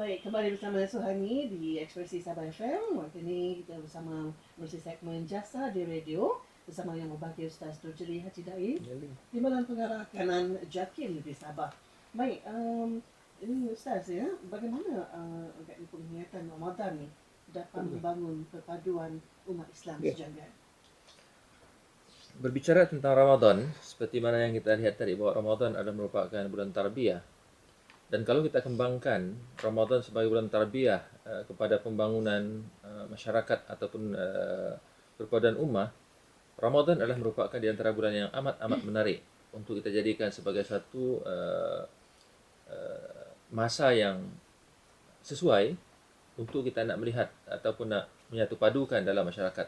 Baik, kembali bersama Suhani di Ekspresi Sabah FM. Waktu ini kita bersama melalui segmen Jasa di Radio bersama Yang Mubakir Ustaz Dojeri Haji Daif, Timbalan Pengarah Kanan Jakin di Sabah. Baik, ini Ustaz ya, bagaimana agaknya penghayatan Ramadan ni dapat membangun perpaduan umat Islam sejagat? Berbicara tentang Ramadan, seperti mana yang kita lihat tadi, bahwa Ramadan adalah merupakan bulan tarbiyah. Dan kalau kita kembangkan Ramadan sebagai bulan tarbiyah kepada pembangunan masyarakat ataupun perpaduan ummah, Ramadan adalah merupakan di antara bulan yang amat-amat menarik untuk kita jadikan sebagai satu masa yang sesuai untuk kita nak melihat ataupun nak menyatu padukan dalam masyarakat.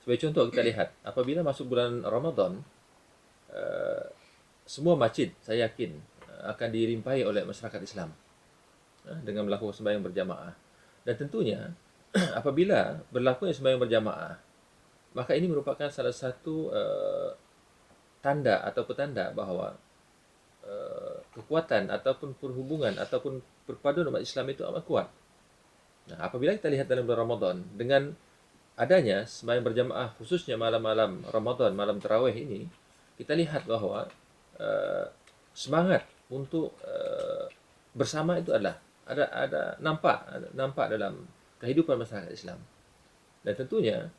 Sebagai contoh, kita lihat apabila masuk bulan Ramadan, semua masjid saya yakin akan dirimpahi oleh masyarakat Islam dengan melakukan sembahyang berjamaah. Dan tentunya apabila berlakunya sembahyang berjamaah, maka ini merupakan salah satu tanda atau petanda bahawa kekuatan ataupun perhubungan ataupun perpaduan umat Islam itu amat kuat. Nah, apabila kita lihat dalam bulan Ramadan dengan adanya sembahyang berjamaah, khususnya malam-malam Ramadan, malam tarawih ini, kita lihat bahawa semangat untuk bersama itu adalah nampak dalam kehidupan masyarakat Islam. Dan tentunya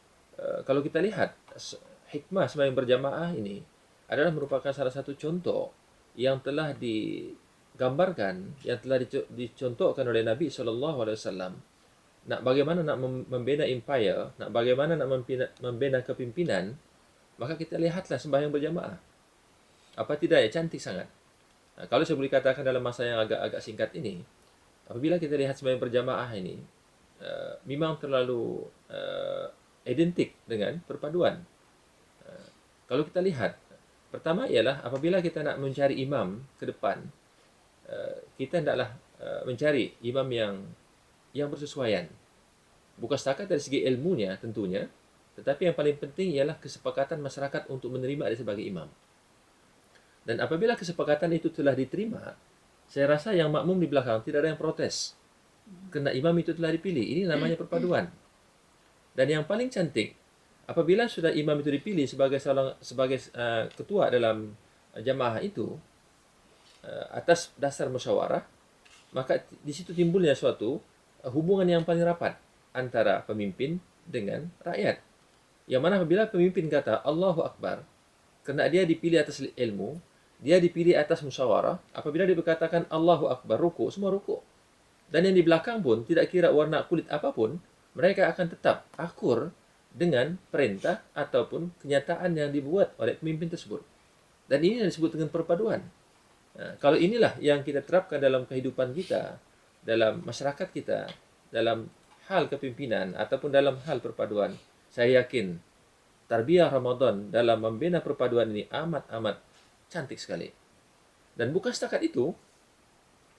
kalau kita lihat hikmah sembahyang berjamaah ini adalah merupakan salah satu contoh yang telah digambarkan, yang telah dicontohkan oleh Nabi SAW. Nak bagaimana nak membina empire, nak bagaimana nak membina kepimpinan, maka kita lihatlah sembahyang berjamaah. Apa tidak ya, cantik sangat. Nah, kalau saya boleh katakan dalam masa yang agak singkat ini, apabila kita lihat sembahyang berjamaah ini, memang terlalu identik dengan perpaduan. Kalau kita lihat, pertama ialah apabila kita nak mencari imam ke depan, kita hendaklah mencari imam yang bersesuaian. Bukan setakat dari segi ilmunya tentunya, tetapi yang paling penting ialah kesepakatan masyarakat untuk menerima dia sebagai imam. Dan apabila kesepakatan itu telah diterima, saya rasa yang makmum di belakang tidak ada yang protes. Kerana imam itu telah dipilih. Ini namanya perpaduan. Dan yang paling cantik, apabila sudah imam itu dipilih sebagai ketua dalam jamaah itu, atas dasar musyawarah, maka di situ timbulnya suatu hubungan yang paling rapat antara pemimpin dengan rakyat. Yang mana apabila pemimpin kata Allahu Akbar, kerana dia dipilih atas ilmu, dia dipilih atas musyawarah, apabila dia berkatakan Allahu Akbar, ruku, semua ruku. Dan yang di belakang pun, tidak kira warna kulit apapun, mereka akan tetap akur dengan perintah ataupun kenyataan yang dibuat oleh pemimpin tersebut. Dan ini yang disebut dengan perpaduan. Kalau inilah yang kita terapkan dalam kehidupan kita, dalam masyarakat kita, dalam hal kepimpinan ataupun dalam hal perpaduan, saya yakin tarbiyah Ramadan dalam membina perpaduan ini amat-amat cantik sekali. Dan bukan setakat itu,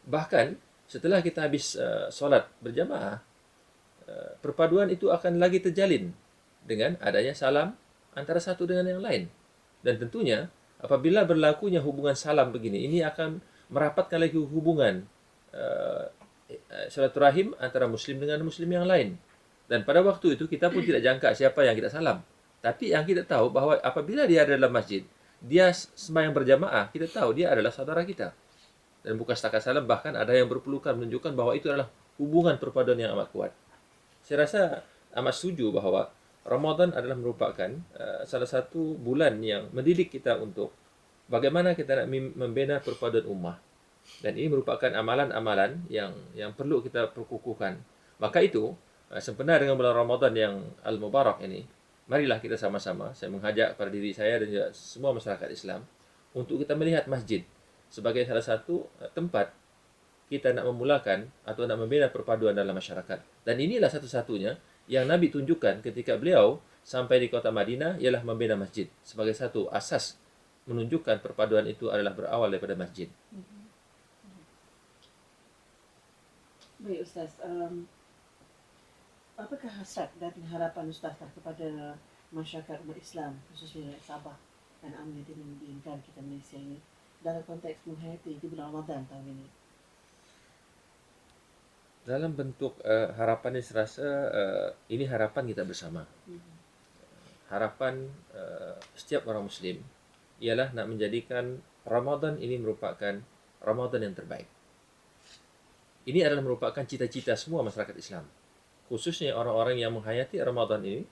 bahkan setelah kita habis solat berjamaah, perpaduan itu akan lagi terjalin dengan adanya salam antara satu dengan yang lain. Dan tentunya apabila berlakunya hubungan salam begini, ini akan merapatkan lagi hubungan silaturahim antara muslim dengan muslim yang lain. Dan pada waktu itu kita pun tidak jangka siapa yang kita salam. Tapi yang kita tahu bahawa apabila dia ada dalam masjid, dia sembahyang berjamaah, kita tahu dia adalah saudara kita. Dan bukan setakat salam, bahkan ada yang berpelukan menunjukkan bahawa itu adalah hubungan perpaduan yang amat kuat. Saya rasa amat setuju bahawa Ramadan adalah merupakan salah satu bulan yang mendidik kita untuk bagaimana kita nak membina perpaduan ummah. Dan ini merupakan amalan-amalan yang perlu kita perkukuhkan. Maka itu, sempena dengan bulan Ramadan yang Al-Mubarak ini, marilah kita sama-sama, saya mengajak pada diri saya dan juga semua masyarakat Islam, untuk kita melihat masjid sebagai salah satu tempat kita nak memulakan atau nak membina perpaduan dalam masyarakat. Dan inilah satu-satunya yang Nabi tunjukkan ketika beliau sampai di kota Madinah, ialah membina masjid sebagai satu asas menunjukkan perpaduan itu adalah berawal daripada masjid. Baik Ustaz, apakah hasrat dan harapan Ustaz kepada masyarakat umat Islam, khususnya Sabah dan Amir di negara kita Malaysia ini, dalam konteks menghayati di bulan Ramadan tahun ini? Dalam bentuk harapan ini saya rasa ini harapan kita bersama. Harapan setiap orang Muslim ialah nak menjadikan Ramadan ini merupakan Ramadan yang terbaik. Ini adalah merupakan cita-cita semua masyarakat Islam. Khususnya orang-orang yang menghayati Ramadan ini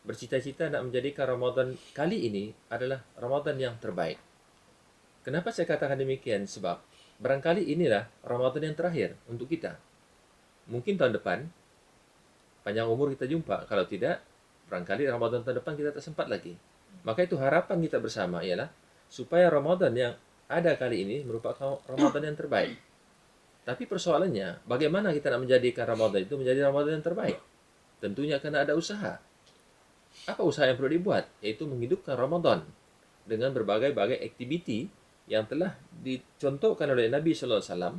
bercita-cita nak menjadikan Ramadan kali ini adalah Ramadan yang terbaik. Kenapa saya katakan demikian? Sebab barangkali inilah Ramadan yang terakhir untuk kita. Mungkin tahun depan, panjang umur kita jumpa. Kalau tidak, barangkali Ramadan tahun depan kita tak sempat lagi. Maka itu harapan kita bersama ialah supaya Ramadan yang ada kali ini merupakan Ramadan yang terbaik. Tapi persoalannya, bagaimana kita nak menjadikan Ramadan itu menjadi Ramadan yang terbaik? Tentunya kena ada usaha. Apa usaha yang perlu dibuat? Yaitu menghidupkan Ramadan dengan berbagai-bagai aktiviti yang telah dicontohkan oleh Nabi Sallallahu Alaihi Wasallam.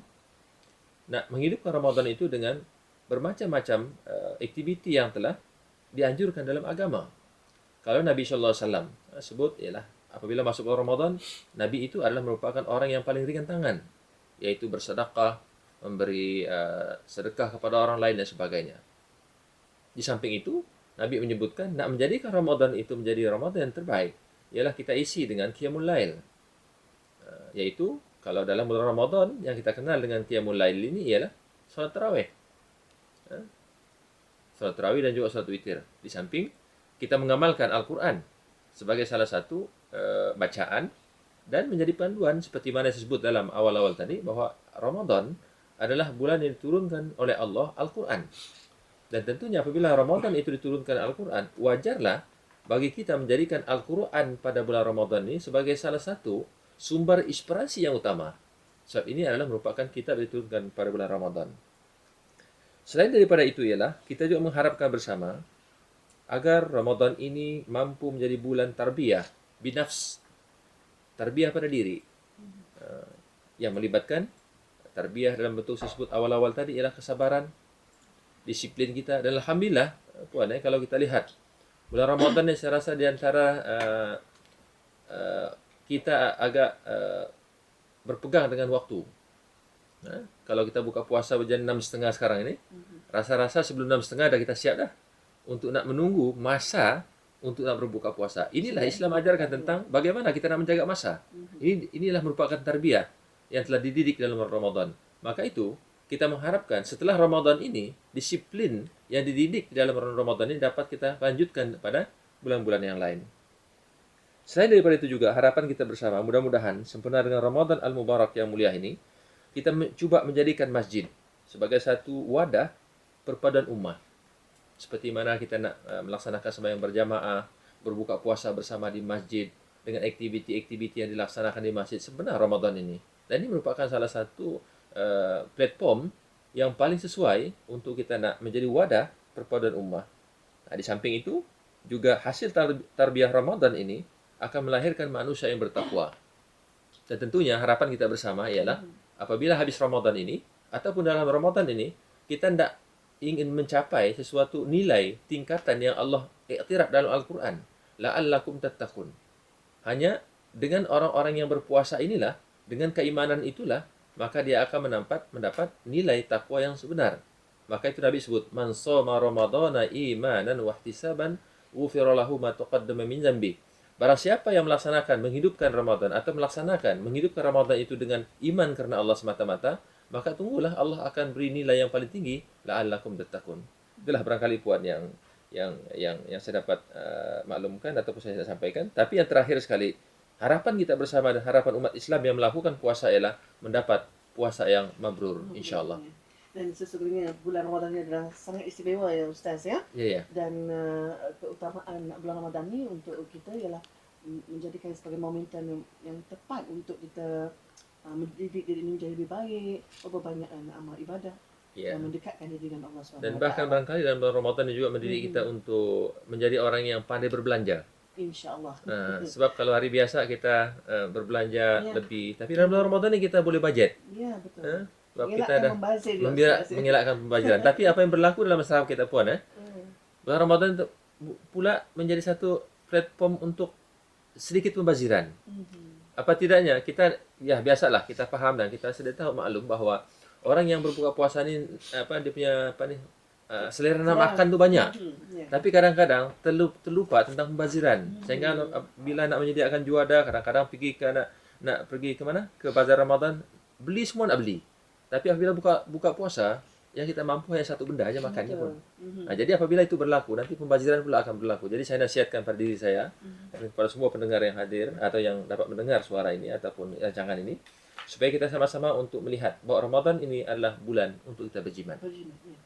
Nak menghidupkan Ramadan itu dengan bermacam-macam aktiviti yang telah dianjurkan dalam agama. Kalau Nabi Sallallahu Alaihi Wasallam sebut ialah apabila masuk bulan Ramadan, Nabi itu adalah merupakan orang yang paling ringan tangan, yaitu bersedekah, memberi sedekah kepada orang lain dan sebagainya. Di samping itu, Nabi menyebutkan nak menjadikan Ramadan itu menjadi Ramadan yang terbaik ialah kita isi dengan Qiyamul Lail. Yaitu kalau dalam bulan Ramadan yang kita kenal dengan Qiyamul Lail ini ialah salat tarawih. Salat tarawih dan juga salat witir. Di samping kita mengamalkan Al-Quran sebagai salah satu bacaan dan menjadi panduan seperti mana disebut dalam awal-awal tadi bahwa Ramadan adalah bulan yang diturunkan oleh Allah Al-Quran. Dan tentunya apabila Ramadan itu diturunkan Al-Quran, wajarlah bagi kita menjadikan Al-Quran pada bulan Ramadan ini sebagai salah satu sumber inspirasi yang utama. Sebab ini adalah merupakan kitab yang diturunkan pada bulan Ramadan. Selain daripada itu ialah kita juga mengharapkan bersama agar Ramadan ini mampu menjadi bulan tarbiyah binafs, tarbiyah pada diri, yang melibatkan tarbiyah dalam bentuk tersebut awal-awal tadi ialah kesabaran, disiplin kita. Dan alhamdulillah puan, kalau kita lihat bulan Ramadan ni saya rasa di antara kita agak berpegang dengan waktu. Kalau kita buka puasa jam 6.30 sekarang ini, rasa-rasa sebelum 6.30 dah kita siap dah untuk nak menunggu masa untuk nak berbuka puasa. Inilah Islam ajarkan tentang bagaimana kita nak menjaga masa. Inilah merupakan tarbiyah yang telah dididik dalam Ramadan. Maka itu kita mengharapkan setelah Ramadan ini, disiplin yang dididik dalam Ramadan ini dapat kita lanjutkan pada bulan-bulan yang lain. Selain daripada itu juga, harapan kita bersama, mudah-mudahan sempena dengan Ramadan Al-Mubarak yang mulia ini, kita cuba menjadikan masjid sebagai satu wadah perpaduan ummah. Seperti mana kita nak melaksanakan sembahyang berjamaah, berbuka puasa bersama di masjid, dengan aktiviti-aktiviti yang dilaksanakan di masjid sebenar Ramadan ini. Dan ini merupakan salah satu platform yang paling sesuai untuk kita nak menjadi wadah perpaduan ummah. Nah, di samping itu, juga hasil tarbiyah Ramadan ini akan melahirkan manusia yang bertakwa. Dan tentunya harapan kita bersama ialah apabila habis Ramadan ini, ataupun dalam Ramadan ini, kita tidak ingin mencapai sesuatu nilai tingkatan yang Allah iktiraf dalam Al-Quran. La'allakum tattaqun. Hanya dengan orang-orang yang berpuasa inilah, dengan keimanan itulah, maka dia akan mendapat nilai takwa yang sebenar. Maka itu Nabi sebut, man shoma ramadhana imanan wa ihtisaban ghufira lahu ma taqaddama min dzambi. Barang siapa yang melaksanakan menghidupkan Ramadan atau menghidupkan Ramadan itu dengan iman karena Allah semata-mata, maka tunggulah Allah akan beri nilai yang paling tinggi, la'allakum tattaqun. Itulah barangkali puan yang saya dapat maklumkan ataupun saya sampaikan. Tapi yang terakhir sekali, harapan kita bersama dan harapan umat Islam yang melakukan puasa ialah mendapat puasa yang mabrur, insya-Allah. Dan sesungguhnya bulan Ramadan ini adalah sangat istimewa ya Ustaz ya. Ya. Dan keutamaan bulan Ramadan ini untuk kita ialah menjadikan sebagai momentum yang tepat untuk kita mendidik diri ini menjadi lebih baik, memperbanyakkan amal ibadah, dan mendekatkan diri dengan Allah SWT. Dan bahkan barangkali dalam bulan Ramadan ini juga mendidik kita untuk menjadi orang yang pandai berbelanja. InsyaAllah. Sebab kalau hari biasa kita berbelanja lebih, tapi dalam bulan Ramadan ini kita boleh budget. Ya, betul. Sebab kita dah mengelakkan pembaziran. Tapi apa yang berlaku dalam masyarakat kita puan, bulan Ramadan itu pula menjadi satu platform untuk sedikit pembaziran. Apa tidaknya kita, ya biasalah kita faham dan kita sudah tahu maklum bahawa orang yang berbuka puasa ni dia punya selera Ya. makan tu banyak. Ya. Tapi kadang-kadang terlupa tentang pembaziran. Sehingga bila nak menyediakan juada, kadang-kadang pergi ke nak pergi ke mana? Ke bazar Ramadan, beli semua nak beli. Tapi apabila buka puasa, yang kita mampu hanya satu benda aja makannya pun. Jadi apabila itu berlaku, nanti pembaziran pula akan berlaku. Jadi saya nasihatkan pada diri saya, dan kepada semua pendengar yang hadir atau yang dapat mendengar suara ini ataupun rancangan ini, supaya kita sama-sama untuk melihat bahawa Ramadan ini adalah bulan untuk kita berjimat. Berjimat, ya.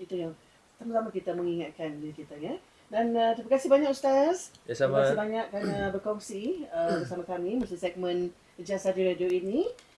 Itu yang sama-sama kita mengingatkan diri kita, ya. Dan terima kasih banyak Ustaz. Ya, Terima sama. kasih banyak kerana berkongsi bersama kami mesti segmen Jasa di Radio ini.